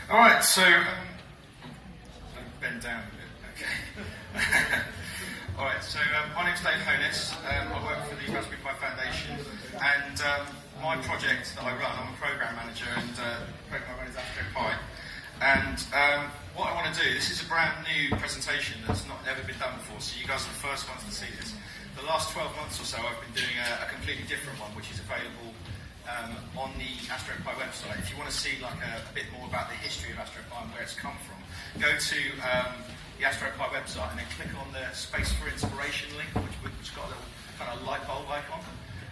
All right, so bend down a bit. Okay. All right, so my name's Honess. I work for the Raspberry Pi Foundation, and my project that I run, I'm a program manager, and the program I run is Astro Pi. And what I want to do, this is a brand new presentation that's never been done before, so you guys are the first ones to see this. The last 12 months or so, I've been doing a completely different one, which is available on the Astro Pi website. If you want to see like a bit more about the history of Astro Pi and where it's come from, go to the Astro Pi website and then click on the Space for Inspiration link, which got a little kind of light bulb icon.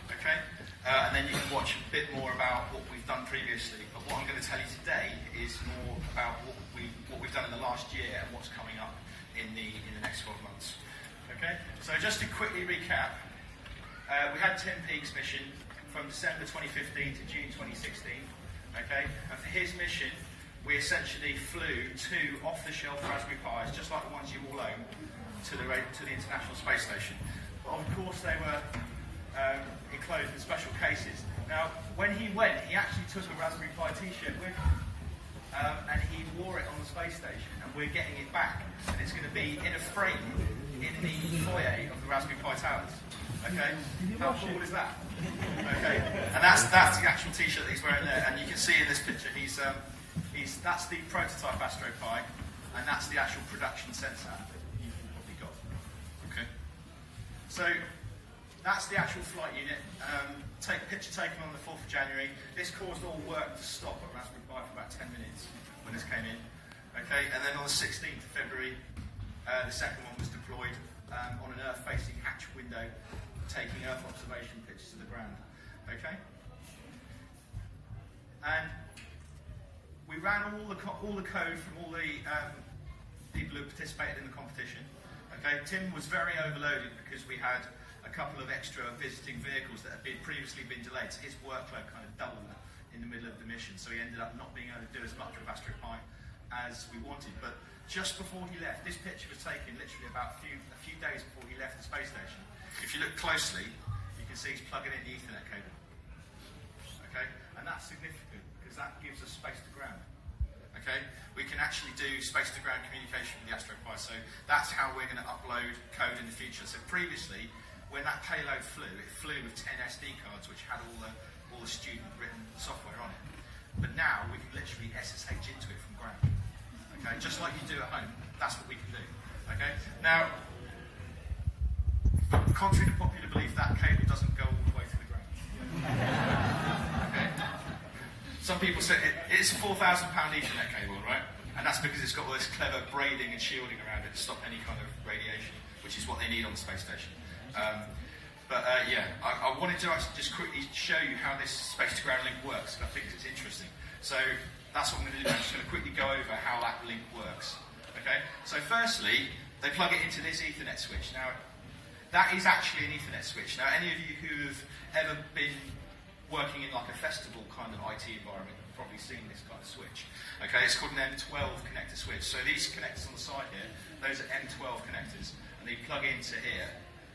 Okay, and then you can watch a bit more about what we've done previously. But what I'm going to tell you today is more about what we've done in the last year and what's coming up in the next 12 months. Okay, so just to quickly recap, we had Tim Peake's mission from December 2015 to June 2016. Okay, and for his mission, we essentially flew two off-the-shelf Raspberry Pis, just like the ones you all own, to the International Space Station. But of course, they were enclosed in special cases. Now, when he went, he actually took a Raspberry Pi T-shirt with him, and he wore it on the space station. And we're getting it back, and it's going to be in a frame in the foyer of the Raspberry Pi Towers. Okay, how cool is that? Okay, and that's the actual T-shirt that he's wearing there, and you can see in this picture that's the prototype Astro Pi, and that's the actual production sensor that you've probably got. Okay, so that's the actual flight unit. Picture taken on the 4th of January. This caused all work to stop at Raspberry Pi for about 10 minutes when this came in. Okay, and then on the 16th of February, the second one was deployed on an Earth-facing hatch window, taking Earth observation pictures of the ground. Okay, and we ran all the code from all the people who participated in the competition. Okay, Tim was very overloaded because we had a couple of extra visiting vehicles that had previously been delayed, so his workload kind of doubled in the middle of the mission, so he ended up not being able to do as much with Astro Pi as we wanted. But just before he left, this picture was taken literally about a few days before he left the space station. If you look closely, you can see he's plugging in the Ethernet cable. Okay, and that's significant because that gives us space to ground. Okay, we can actually do space to ground communication with the Astro Pi, so that's how we're going to upload code in the future. So previously, when that payload flew, it flew with 10 SD cards which had all the student-written software on it. But now we can literally SSH into it from ground. Okay, just like you do at home, that's what we can do. Okay, now, contrary to popular belief, that cable doesn't go all the way to the ground. Okay, some people say it's a £4,000 Ethernet cable, right? And that's because it's got all this clever braiding and shielding around it to stop any kind of radiation, which is what they need on the space station. I wanted to actually just quickly show you how this space-to-ground link works, because I think it's interesting. So that's what I'm going to do. I'm just going to quickly go over how that link works. Okay. So firstly, they plug it into this Ethernet switch. Now, that is actually an Ethernet switch. Now, any of you who've ever been working in like a festival kind of IT environment have probably seen this kind of switch. Okay, it's called an M12 connector switch. So these connectors on the side here, those are M12 connectors, and they plug into here.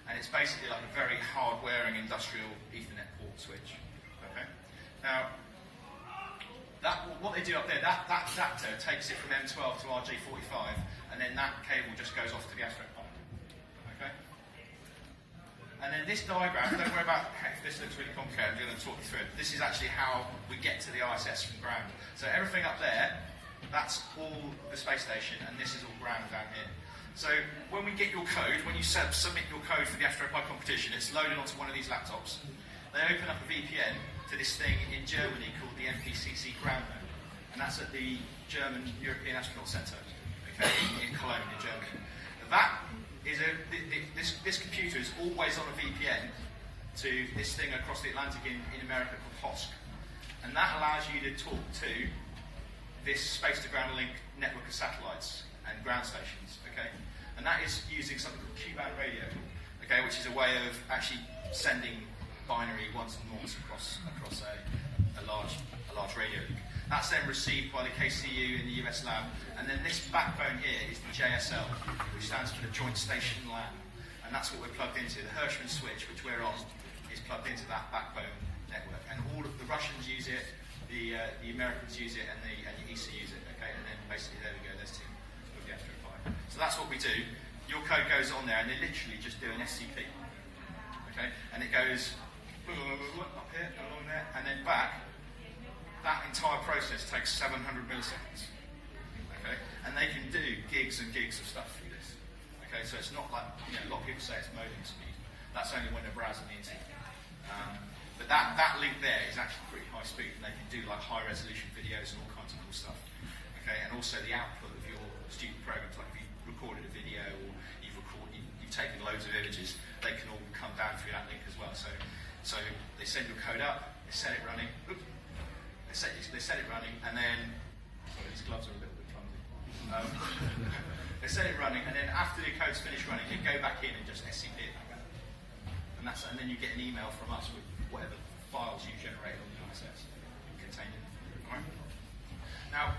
And it's basically like a very hard-wearing industrial Ethernet port switch. Okay. Now, what they do up there, that adapter takes it from M12 to RJ45, and then that cable just goes off to the Astro Pi. Okay. And then this diagram, don't worry about if this looks really complicated. I'm going to talk you through it. This is actually how we get to the ISS from ground. So everything up there, that's all the space station, and this is all ground down here. So when we get your code, when you submit your code for the Astro Pi competition, it's loaded onto one of these laptops. They open up a VPN to this thing in Germany called the MPCC ground node, and that's at the German European Astronaut Centre, okay, in Cologne, in Germany. That is this computer is always on a VPN to this thing across the Atlantic in America called HOSC, and that allows you to talk to this space-to-ground link network of satellites and ground stations. Okay, and that is using something called Q-band radio, okay, which is a way of actually sending binary ones and noughts across a large radio link. That's then received by the KCU in the US lab, and then this backbone here is the JSL, which stands for the Joint Station LAN, and that's what we're plugged into. The Hirschman switch, which we're on, is plugged into that backbone network, and all of the Russians use it, the Americans use it and the ESA use it. Okay, and then basically there we go. There's Tim with the Astro Pi. So that's what we do. Your code goes on there, and they literally just do an SCP. Okay, and it goes up here, along there, and then back. That entire process takes 700 milliseconds. Okay, and they can do gigs and gigs of stuff through this. Okay, so it's not like, you know, a lot of people say it's modem speed. That's only when they're browsing the internet. But that link there is actually pretty high speed, and they can do like high resolution videos and all kinds of cool stuff. Okay, and also the output of your student programs, like if you've recorded a video or you've taken loads of images, they can all come down through that link as well. So they send your code up, they set it running. Oops, they set it running, and then sorry, these gloves are a little bit clumsy. They set it running, and then after the code's finished running, you go back in and just SCP it back out. And then you get an email from us with whatever files you generate on the ISS contained in it. Right? Now,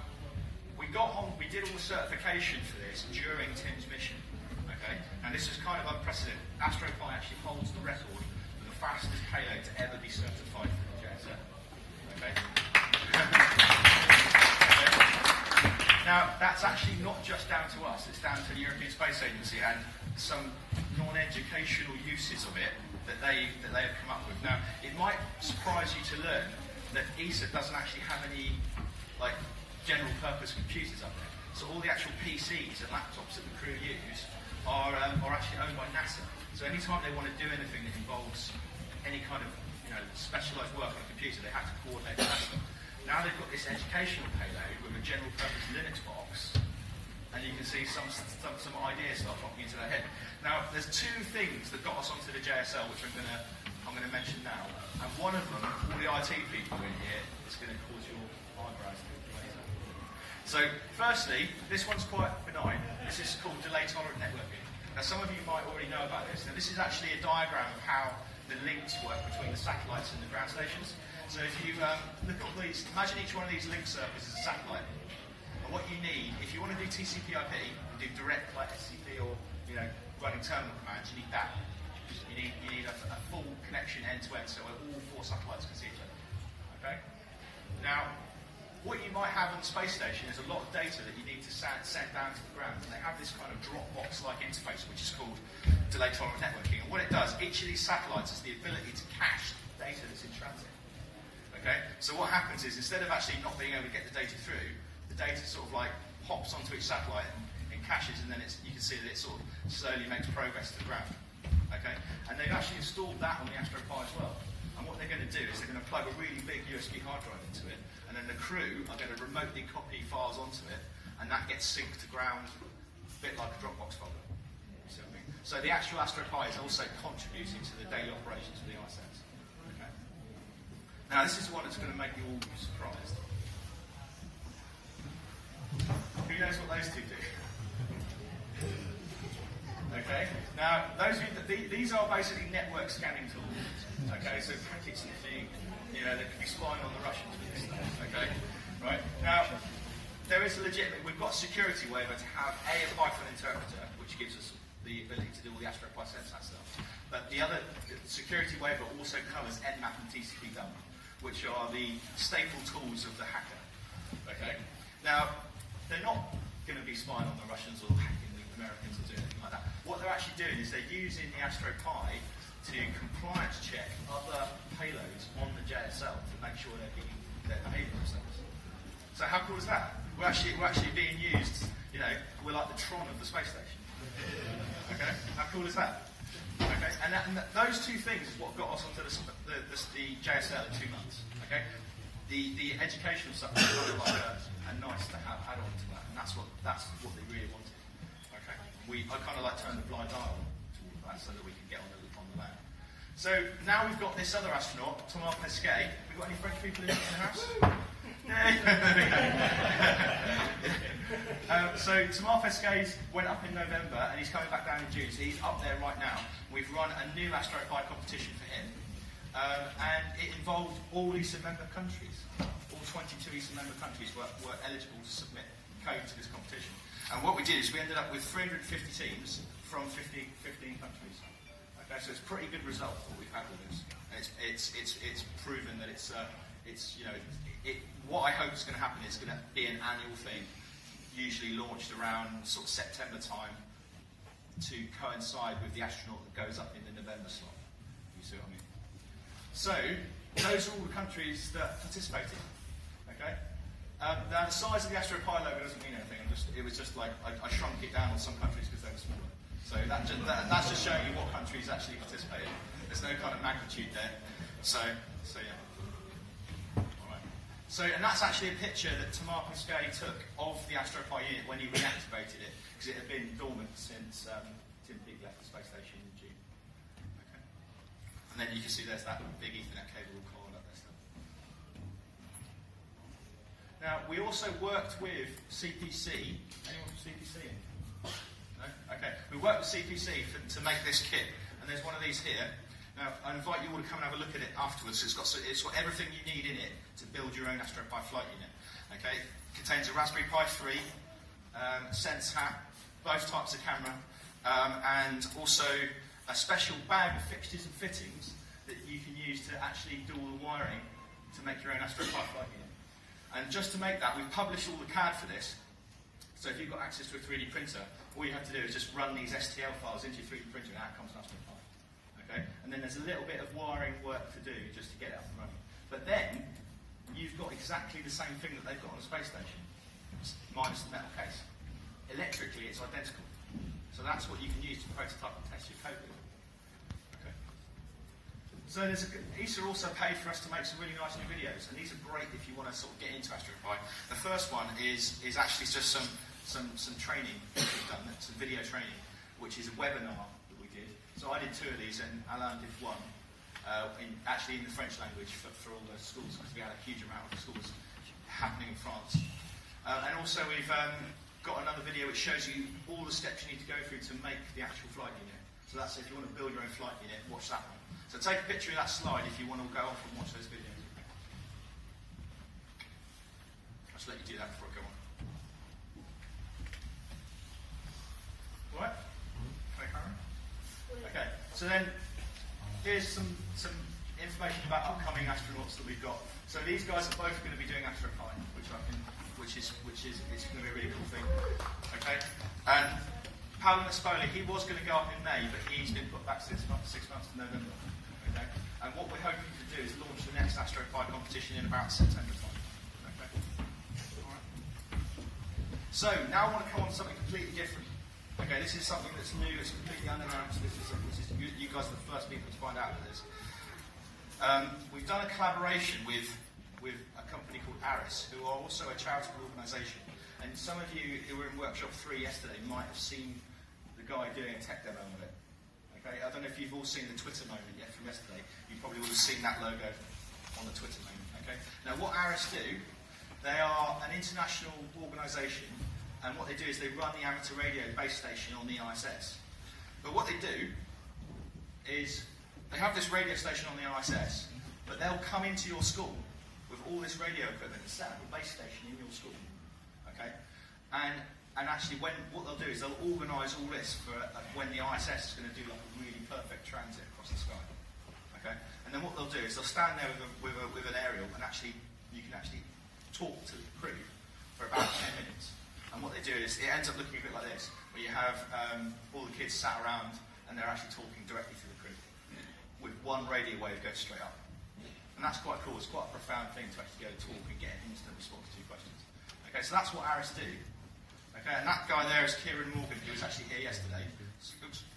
we did all the certification for this during Tim's mission. Okay? And this is kind of unprecedented. AstroPi actually holds the record for the fastest payload to ever be certified for the JSL. Okay? Now, that's actually not just down to us, it's down to the European Space Agency and some non-educational uses of it that they have come up with. Now, it might surprise you to learn that ESA doesn't actually have any like general purpose computers up there. So all the actual PCs and laptops that the crew use are actually owned by NASA. So anytime they want to do anything that involves any kind of specialised work on a computer, they have to coordinate with NASA. Now they've got this educational payload with a general purpose Linux box, and you can see some ideas start popping into their head. Now there's two things that got us onto the JSL, which I'm going to mention now, and one of them, all the IT people in here, is going to cause your eyebrows to raise up. So firstly, this one's quite benign. This is called delay tolerant networking. Now some of you might already know about this. Now this is actually a diagram of how the links work between the satellites and the ground stations. So if you look at these, imagine each one of these link circuits is a satellite. And what you need, if you want to do TCP/IP and do direct like SCP or running terminal commands, you need that. You need a full connection end to end, so all four satellites can see each other. Okay. Now, what you might have on the space station is a lot of data that you need to send down to the ground. And they have this kind of Dropbox-like interface, which is called delay tolerant networking. And what it does, each of these satellites has the ability to cache data that's in transit. Okay? So what happens is, instead of actually not being able to get the data through, the data sort of like hops onto each satellite and caches, and then you can see that it sort of slowly makes progress to the ground. Okay? And they've actually installed that on the Astro Pi as well. And what they're going to do is they're going to plug a really big USB hard drive into it, and then the crew are going to remotely copy files onto it, and that gets synced to ground, a bit like a Dropbox folder. You see what I mean? So the actual Astro Pi is also contributing to the daily operations of the ISS. Okay? Now this is the one that's going to make you all surprised. Who knows what those two do? Okay. Now, these are basically network scanning tools. Okay, so packets that they could be spying on the Russians with this stuff. Okay, right. Now, there is a legitimate. We've got a security waiver to have a Python interpreter, which gives us the ability to do all the AstroPi sensor stuff. But the security waiver also covers Nmap and TCP/dump, which are the staple tools of the hacker. Okay. Now, they're not going to be spying on the Russians or hacking the Americans or doing anything like that. What they're actually doing is they're using the Astro Pi to compliance check other payloads on the JSL to make sure they're behaving themselves. So how cool is that? We're actually being used, we're like the Tron of the space station. Okay? How cool is that? Okay? And those two things is what got us onto the JSL in 2 months. Okay? The educational stuff is kind of like a nice to have add on to that, and that's what they really wanted. Okay, I kind of like turn the blind eye on to all of that so that we can get on the land. So now we've got this other astronaut, Thomas Pesquet. We've got any French people in the house? So Thomas Pesquet went up in November and he's coming back down in June. So he's up there right now. We've run a new AstroPi competition for him. And it involved all ESA member countries. All 22 ESA member countries were eligible to submit code to this competition. And what we did is we ended up with 350 teams from 15 countries. Okay, so it's a pretty good result what we've had with this. And it's proven that it's what I hope is going to happen is going to be an annual thing, usually launched around sort of September time to coincide with the astronaut that goes up in the November slot. You see what I mean? So, those are all the countries that participated. Okay? Now, the size of the Astro Pi logo doesn't mean anything. It was just like, I shrunk it down on some countries because they were smaller. So that's just showing you what countries actually participated. There's no kind of magnitude there. So yeah. Alright. So, and that's actually a picture that Tamar Pasquet took of the Astro Pi unit when he reactivated it, because it had been dormant since Tim Peake left the space station in June. Okay. And then you can see there's that big Ethernet cable all coiled up there still. Now, we also worked with CPC. Anyone from CPC? No? Okay. We worked with CPC to make this kit, and there's one of these here. Now, I invite you all to come and have a look at it afterwards. It's got everything you need in it to build your own Astro Pi flight unit. Okay? It contains a Raspberry Pi 3, Sense hat, both types of camera, and also a special bag of fixtures and fittings that you can use to actually do all the wiring to make your own Astro Pi flight unit. And just to make that, we've published all the CAD for this. So if you've got access to a 3D printer, all you have to do is just run these STL files into your 3D printer and out comes an Astro Pi. Okay? And then there's a little bit of wiring work to do just to get it up and running. But then, you've got exactly the same thing that they've got on the space station, minus the metal case. Electrically, it's identical. So that's what you can use to prototype and test your code with. Okay. So ESA also paid for us to make some really nice new videos, and these are great if you want to sort of get into Astro Pi. The first one is actually just some training that we've done, some video training, which is a webinar that we did. So I did 2 of these, and Alain did 1, actually in the French language for all the schools, because we had a huge amount of schools happening in France. And also we've got another video which shows you all the steps you need to go through to make the actual flight unit. So that's if you want to build your own flight unit, watch that one. So take a picture of that slide if you want to go off and watch those videos. I'll just let you do that before I go on. All right? Okay, Karen? Okay, so then here's some information about upcoming astronauts that we've got. So these guys are both going to be doing Astro Pi, which is it's going to be a really cool thing. Okay, and Paolo Nespoli, he was going to go up in May, but he's been put back 6 months to November. Okay, and what we're hoping to do is launch the next Astro Pi competition in about September time. Okay, all right. So now I want to come on to something completely different. Okay, this is something that's new, it's completely unannounced. You guys are the first people to find out of this. We've done a collaboration with a company called Aris, who are also a charitable organisation. And some of you who were in Workshop 3 yesterday might have seen the guy doing a tech demo of it. Okay, I don't know if you've all seen the Twitter moment yet from yesterday. You probably would have seen that logo on the Twitter moment. Okay. Now, what Aris do, they are an international organisation. And what they do is they run the amateur radio base station on the ISS. But what they do is they have this radio station on the ISS, but they'll come into your school with all this radio equipment and set up a base station in your school. Okay? And actually, what they'll do is they'll organise all this for when the ISS is going to do like a really perfect transit across the sky. Okay? And then what they'll do is they'll stand there with an aerial, and actually you can actually talk to the crew for about 10 minutes. And what they do is, it ends up looking a bit like this, where you have all the kids sat around and they're actually talking directly to the crew with one radio wave goes straight up. And that's quite cool. It's quite a profound thing to actually go talk and get an instant response to your questions. Okay, so that's what Aris do. Okay, and that guy there is Kieran Morgan, who was actually here yesterday. Oops.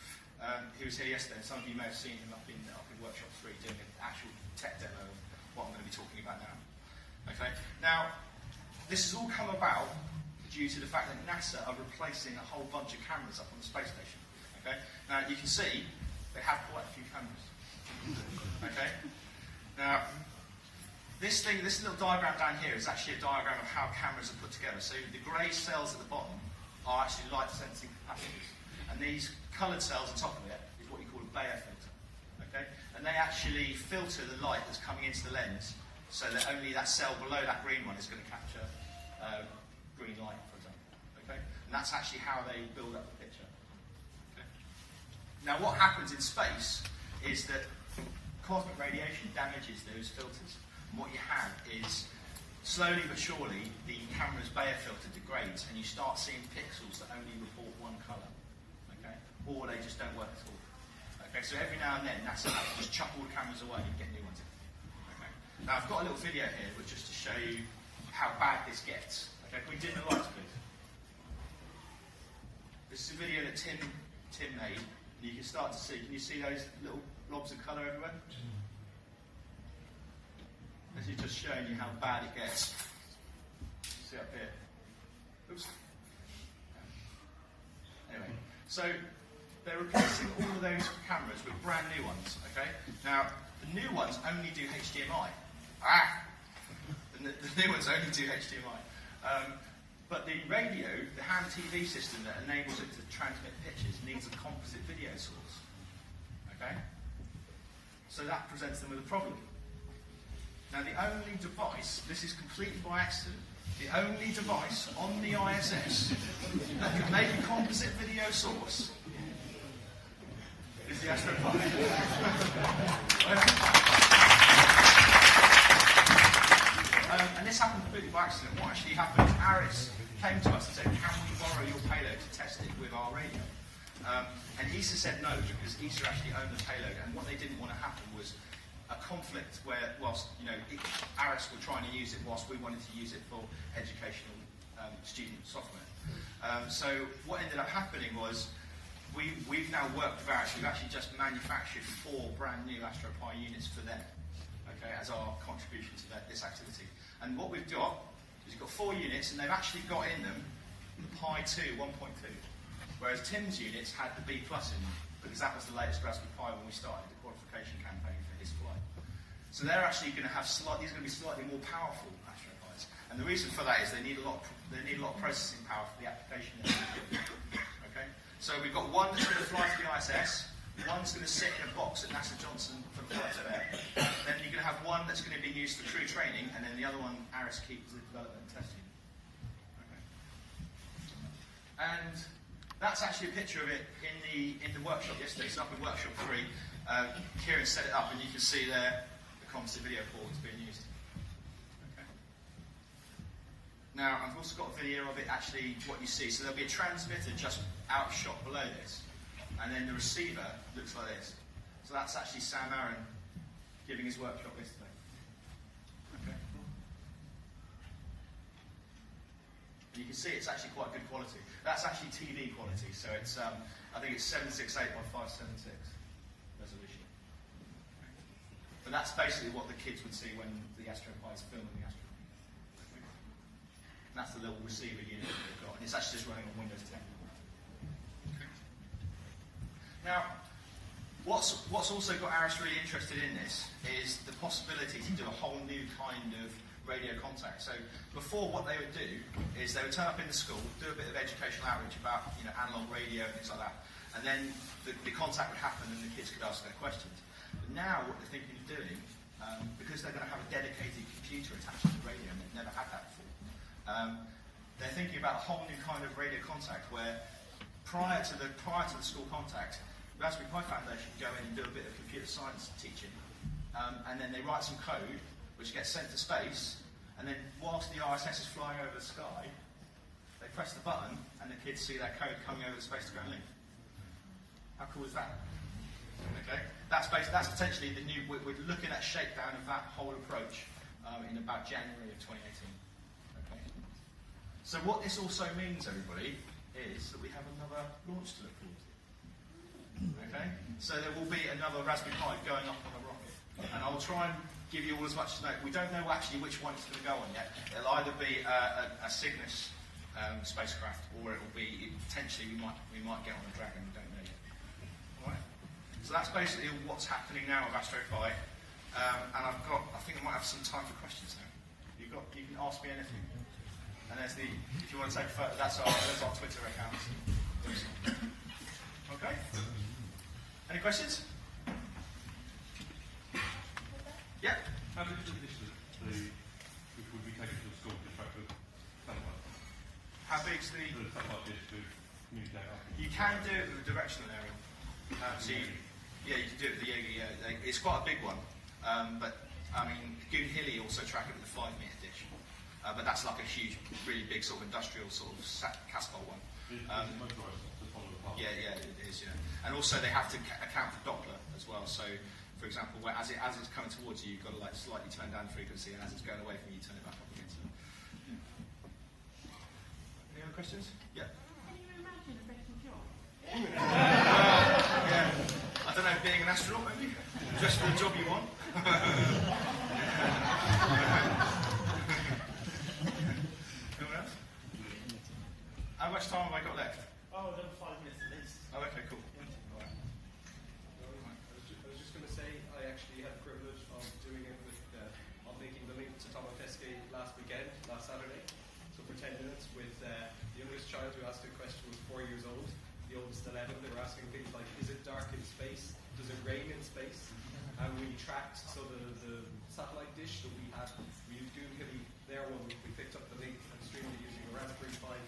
He was here yesterday, and some of you may have seen him up in Workshop 3 doing an actual tech demo of what I'm going to be talking about now. Okay, now, this has all come about due to the fact that NASA are replacing a whole bunch of cameras up on the space station. Okay? Now, you can see they have quite a few cameras. Okay? Now, this little diagram down here is actually a diagram of how cameras are put together. So the grey cells at the bottom are actually light sensing capacitors. And these coloured cells on top of it is what you call a Bayer filter. Okay? And they actually filter the light that's coming into the lens so that only that cell below that green one is going to capture green light, for example. Okay? And that's actually how they build up the picture. Okay? Now, what happens in space is that cosmic radiation damages those filters. And what you have is slowly but surely, the camera's Bayer filter degrades, and you start seeing pixels that only report one colour, okay? Or they just don't work at all. Okay, so every now and then, NASA has to just chuck all the cameras away and get new ones in. Okay. Now, I've got a little video here, which just to show you how bad this gets. Okay, can we dim the lights, please? This is a video that Tim made, and you can start to see. Can you see those little blobs of colour everywhere? This is just showing you how bad it gets. See up here. Oops. Anyway, so they're replacing all of those cameras with brand new ones. Okay. Now the new ones only do HDMI. The new ones only do HDMI. But the radio, the ham TV system that enables it to transmit pictures, needs a composite video source. Okay. So that presents them with a problem. Now the only device, this is completely by accident, the only device on the ISS that can make a composite video source is the Astro Pi. And this happened completely by accident. What actually happened is Aris came to us and said, can we borrow your payload to test it with our radio? And ESA said no, because ESA actually owned the payload, and what they didn't want to happen was a conflict where, whilst Aris were trying to use it, whilst we wanted to use it for educational student software. So what ended up happening was we've now worked with Aris. We've actually just manufactured 4 brand new Astro Pi units for them, okay, as our contribution to this activity. And what we've got is we've got 4 units, and they've actually got in them the Pi 2 1.2, whereas Tim's units had the B+ in them, because that was the latest Raspberry Pi when we started the qualification campaign for his flight. So they're actually going to have these are going to be slightly more powerful Astro Pis, and the reason for that is they need a lot of processing power for the application. Okay, so we've got one that's going to fly to the ISS, one's going to sit in a box at NASA Johnson for the flight to there. Then you're going to have one that's going to be used for crew training, and then the other one Aris keeps the development and testing. Okay, and that's actually a picture of it in the workshop yesterday. It's up in workshop 3. Kieran set it up, and you can see there the composite video port is being used. Okay. Now, I've also got a video of it actually, what you see. So there'll be a transmitter just out of shot below this, and then the receiver looks like this. So that's actually Sam Aaron giving his workshop yesterday. Okay. And you can see it's actually quite good quality. That's actually TV quality, so it's I think it's 768 by 576 resolution. Okay. But that's basically what the kids would see when the Astro Pi is filming the Astro Pi. Okay. And that's the little receiver unit that they've got, and it's actually just running on Windows 10. Okay. Now, what's also got Aris really interested in this is the possibility to do a whole new kind of radio contact. So before, what they would do is they would turn up in the school, do a bit of educational outreach about analog radio and things like that, and then the contact would happen and the kids could ask their questions. But now what they're thinking of doing, because they're going to have a dedicated computer attached to the radio, and they've never had that before, they're thinking about a whole new kind of radio contact where prior to the school contact, Raspberry Pi Foundation go in and do a bit of computer science teaching, and then they write some code which gets sent to space, and then whilst the ISS is flying over the sky, they press the button and the kids see that code coming over the space to go and leave. How cool is that? Okay, that's potentially the new. We're looking at shakedown of that whole approach in about January of 2018. Okay, so what this also means, everybody, is that we have another launch to look forward to. Okay, so there will be another Raspberry Pi going up on a rocket, and I'll try and give you all as much as know. We don't know actually which one it's going to go on yet. It'll either be a Cygnus spacecraft, or it will be potentially we might get on a Dragon. We don't know yet. All right. So that's basically what's happening now with Astro Pi, and I think I might have some time for questions now. You can ask me anything. And there's if you want to take a photo, there's our Twitter account. Okay. Any questions? Yeah. How big is the distance which would be taken to the school to track the satellite? How big's the satellite dish to communicate up? You can do it with a directional area. You can do it with the Yogi. It's quite a big one, but I mean, Goon Hilly also track it with a 5-metre dish. but that's like a huge, really big sort of industrial sort of cascade one. Is it motorised to follow the path? Yeah, it is. Yeah, and also they have to account for Doppler as well. So, for example, where as it's coming towards you, you've got to like slightly turn down frequency, and as it's going away from you, turn it back up again. So, any other questions? Yeah. Can you imagine a better job? Yeah. I don't know, being an astronaut maybe, just for the job you want. Anyone else? How much time have I got left? Oh, another 5 minutes at least. Oh, okay, cool. All right. I was just going to say, I actually had the privilege of doing it with, of making the link to Thomas Pesce last Saturday. So for 10 minutes with the youngest child who asked a question was 4 years old, the oldest 11. They were asking things like, is it dark in space? Does it rain in space? And we tracked, so the satellite dish that we had, we used Goonhilly, their one, we picked up the link and streamed it using a Raspberry Pi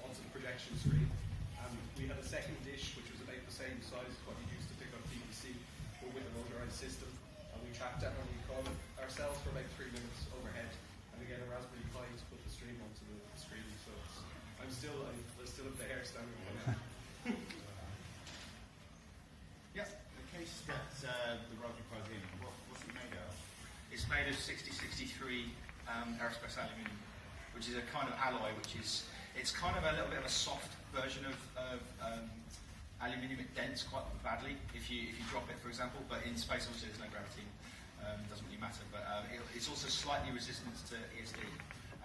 onto the projection screen. And we had a second dish, which was about the same size as what you used to pick up BBC, but with a motorized system. And we tracked that and we called it ourselves for about 3 minutes overhead. And again, a Raspberry Pi to put the stream onto the screen. So I still have the hair standing on it. Yeah. The case that the Raspberry Pi is in, what's it made of? It's made of 6063 aerospace aluminium, which is a kind of alloy, it's kind of a little bit of a soft version of aluminium. It dents quite badly if you drop it, for example. But in space, obviously, there's no gravity. It doesn't really matter. But it's also slightly resistant to ESD,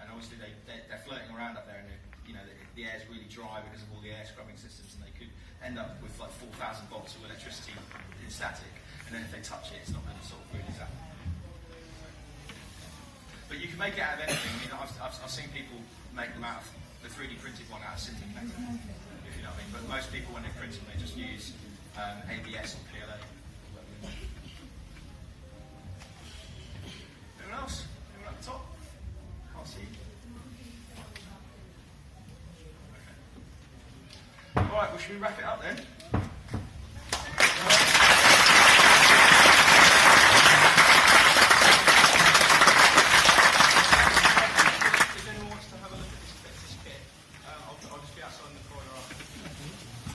and obviously they're floating around up there, and the air is really dry because of all the air scrubbing systems, and they could end up with like 4,000 volts of electricity in static, and then if they touch it, it's not going to sort of really zap. But you can make it out of anything. I mean, I've seen people make them out of the 3D printed one out of sintered metal, if you know what I mean. But most people, when they print them, they just use ABS or PLA. Anyone else? Anyone at the top? Can't see. Okay. All right. Well, should we wrap it up then?